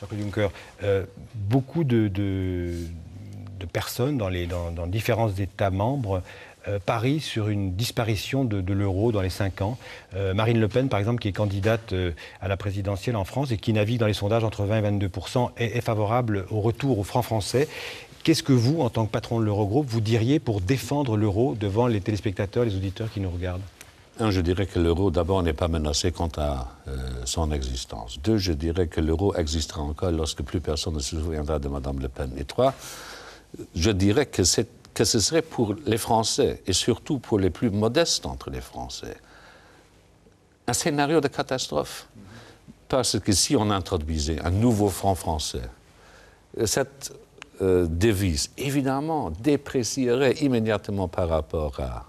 Jean-Claude Juncker, beaucoup de personnes dans différents États membres parient sur une disparition de l'euro dans les 5 ans. Marine Le Pen, par exemple, qui est candidate à la présidentielle en France et qui navigue dans les sondages entre 20 et 22%, est favorable au retour au franc français. Qu'est-ce que vous, en tant que patron de l'Eurogroupe, vous diriez pour défendre l'euro devant les téléspectateurs, les auditeurs qui nous regardent? Un, je dirais que l'euro, d'abord, n'est pas menacé quant à son existence. Deux, je dirais que l'euro existera encore lorsque plus personne ne se souviendra de Mme Le Pen. Et trois, je dirais que ce serait pour les Français, et surtout pour les plus modestes entre les Français, un scénario de catastrophe. Parce que si on introduisait un nouveau franc français, cette devise, évidemment, déprécierait immédiatement par rapport à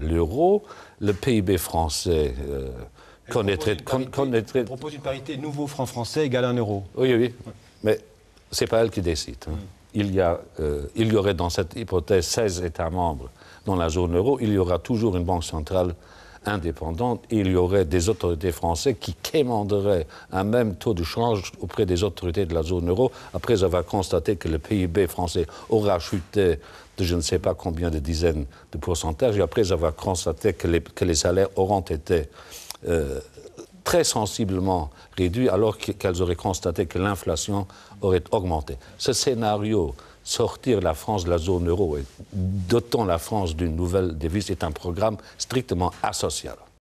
l'euro. Le PIB français connaîtrait... Elle propose une parité nouveau franc français égale 1 euro. Oui, oui, mais ce n'est pas elle qui décide. Hein. Il y aurait dans cette hypothèse 16 États membres dans la zone euro. Il y aura toujours une banque centrale indépendante et il y aurait des autorités françaises qui quémanderaient un même taux de change auprès des autorités de la zone euro après avoir constaté que le PIB français aura chuté de je ne sais pas combien de dizaines de pourcentages et après avoir constaté que les salaires auront été très sensiblement réduits alors qu'elles auraient constaté que l'inflation aurait augmenté. Ce scénario, sortir la France de la zone euro et dotant la France d'une nouvelle devise, est un programme strictement asocial.